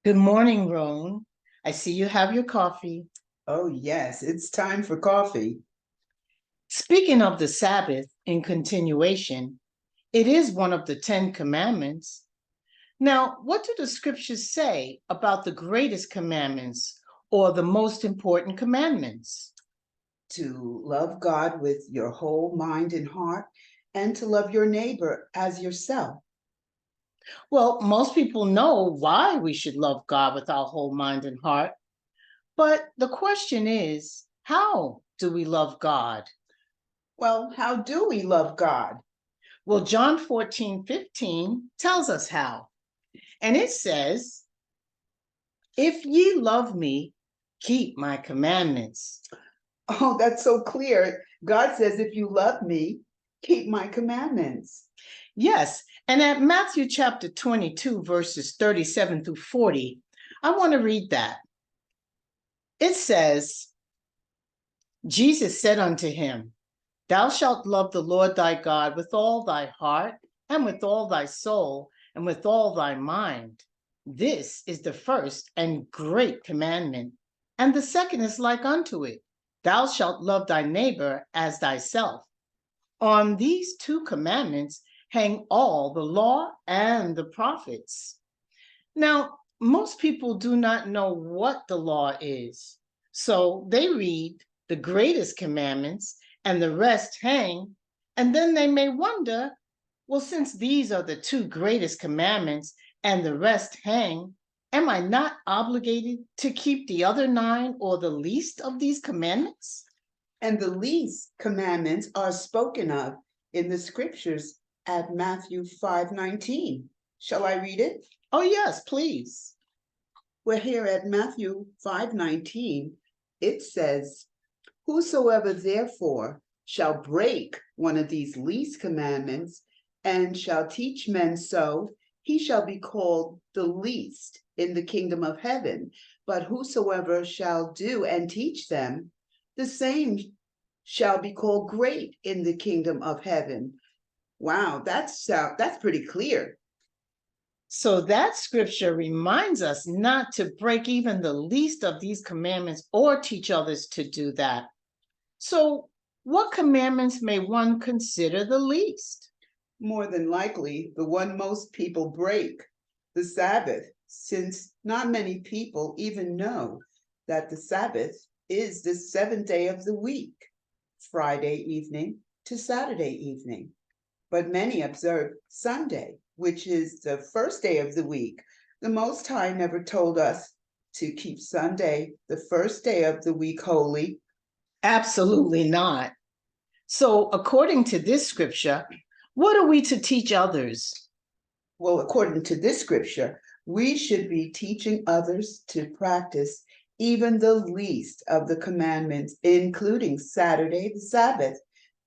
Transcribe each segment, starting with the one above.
Good morning, Roan. I see you have your coffee. Oh, yes, it's time for coffee. Speaking of the Sabbath in continuation, it is one of the 10 commandments. Now, what do the scriptures say about the greatest commandments or the most important commandments? To love God with your whole mind and heart, and to love your neighbor as yourself. Well, most people know why we should love God with our whole mind and heart, but the question is, how do we love God? Well, how do we love God? Well, John 14:15 tells us how. And it says, if ye love me, keep my commandments. Oh, that's so clear. God says, if you love me, keep my commandments. Yes, and at Matthew chapter 22, verses 37 through 40, I want to read that. It says, Jesus said unto him, thou shalt love the Lord thy God with all thy heart, and with all thy soul, and with all thy mind. This is the first and great commandment. And the second is like unto it, thou shalt love thy neighbor as thyself. On these two commandments hang all the law and the prophets. Now, most people do not know what the law is, so they read the greatest commandments and the rest hang, and then they may wonder, well, since these are the two greatest commandments and the rest hang, am I not obligated to keep the other nine or the least of these commandments? And the least commandments are spoken of in the scriptures at Matthew 5:19. Shall I read it? Oh, yes, please. We're here at Matthew 5:19. It says, whosoever therefore shall break one of these least commandments and shall teach men so, he shall be called the least in the kingdom of heaven. But whosoever shall do and teach them, the same shall be called great in the kingdom of heaven. Wow, that's pretty clear. So that scripture reminds us not to break even the least of these commandments or teach others to do that. So, what commandments may one consider the least? More than likely, the one most people break, the Sabbath, since not many people even know that the Sabbath is the seventh day of the week, Friday evening to Saturday evening. But many observe Sunday, which is the first day of the week. The Most High never told us to keep Sunday, the first day of the week, holy. Absolutely not. So, according to this scripture, what are we to teach others? Well, according to this scripture, we should be teaching others to practice even the least of the commandments, including Saturday, the Sabbath,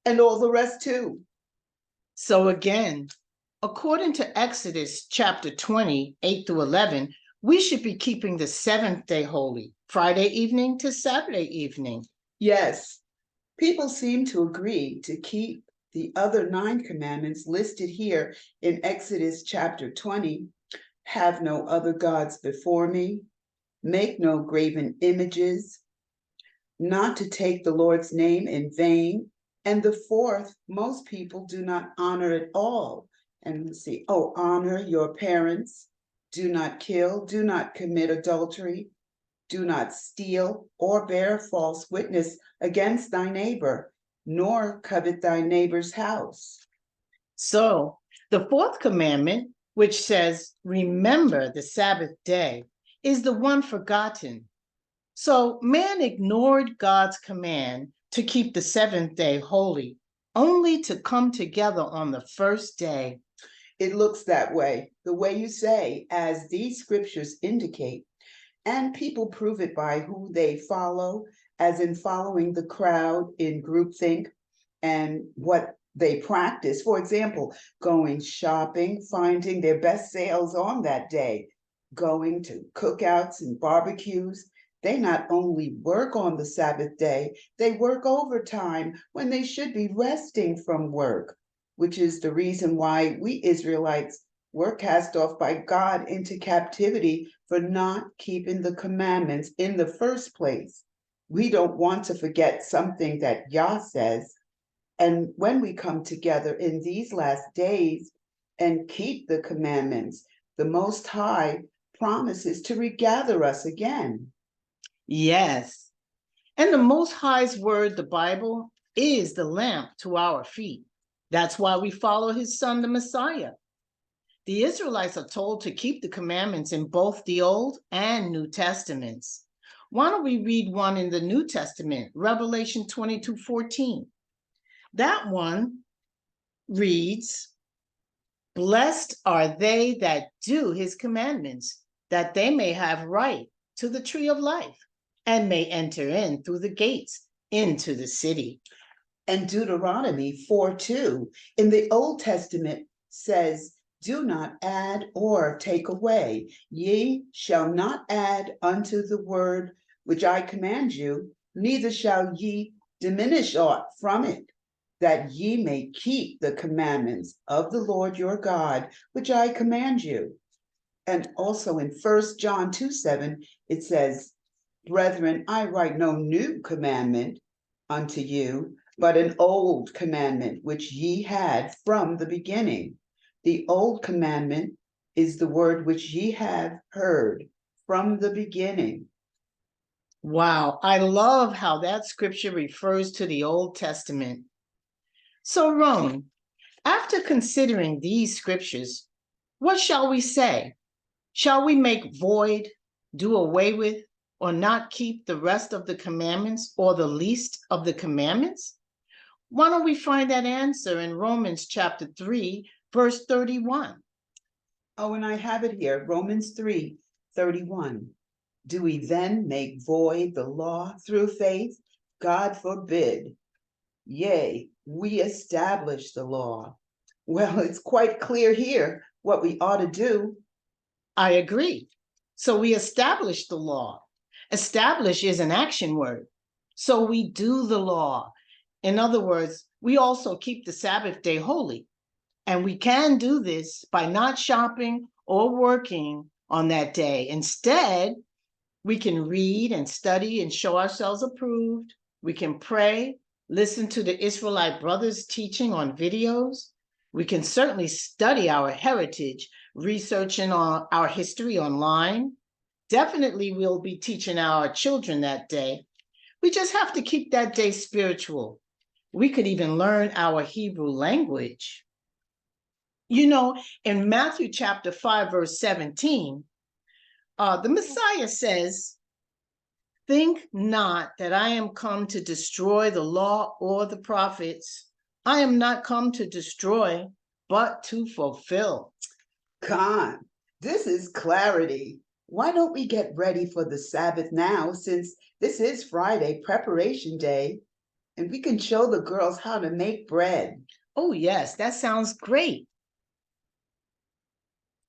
and all the rest too. So, again, according to Exodus chapter 20, 8 through 11, we should be keeping the seventh day holy, Friday evening to Saturday evening. Yes, people seem to agree to keep the other nine commandments listed here in Exodus chapter 20. Have no other gods before me, make no graven images, not to take the Lord's name in vain. And the fourth, most people do not honor at all. And let's see, honor your parents, do not kill, do not commit adultery, do not steal or bear false witness against thy neighbor, nor covet thy neighbor's house. So, the fourth commandment, which says, remember the Sabbath day, is the one forgotten. So, man ignored God's command to keep the seventh day holy, only to come together on the first day. It looks that way, the way you say, as these scriptures indicate. And people prove it by who they follow, as in following the crowd in groupthink and what they practice. For example, going shopping, finding their best sales on that day, going to cookouts and barbecues. They not only work on the Sabbath day, they work overtime when they should be resting from work, which is the reason why we Israelites were cast off by God into captivity for not keeping the commandments in the first place. We don't want to forget something that Yah says. And when we come together in these last days and keep the commandments, the Most High promises to regather us again. Yes. And the Most High's word, the Bible, is the lamp to our feet. That's why we follow his son, the Messiah. The Israelites are told to keep the commandments in both the Old and New Testaments. Why don't we read one in the New Testament, Revelation 22:14. That one reads, "Blessed are they that do his commandments, that they may have right to the tree of life and may enter in through the gates into the city." And Deuteronomy 4:2 in the Old Testament says, "Do not add or take away. Ye shall not add unto the word which I command you, neither shall ye diminish aught from it, that ye may keep the commandments of the Lord your God, which I command you." And also in 1 John 2:7, it says, "Brethren, I write no new commandment unto you, but an old commandment which ye had from the beginning. The old commandment is the word which ye have heard from the beginning." Wow, I love how that scripture refers to the Old Testament. So, Roan, after considering these scriptures, what shall we say? Shall we make void, do away with, or not keep the rest of the commandments or the least of the commandments? Why don't we find that answer in Romans chapter 3, verse 31? Oh, and I have it here, Romans 3:31. Do we then make void the law through faith? God forbid. Yea, we establish the law. Well, it's quite clear here what we ought to do. I agree. So we establish the law. Establish is an action word. So we do the law. In other words, we also keep the Sabbath day holy. And we can do this by not shopping or working on that day. Instead, we can read and study and show ourselves approved. We can pray, listen to the Israelite brothers teaching on videos. We can certainly study our heritage, researching on our history online. Definitely, we'll be teaching our children that day. We just have to keep that day spiritual. We could even learn our Hebrew language. You know, in Matthew chapter 5, verse 17, the Messiah says, "Think not that I am come to destroy the law or the prophets. I am not come to destroy, but to fulfill." Khan, this is clarity. Why don't we get ready for the Sabbath now, since this is Friday, preparation day, and we can show the girls how to make bread? Oh, yes, that sounds great.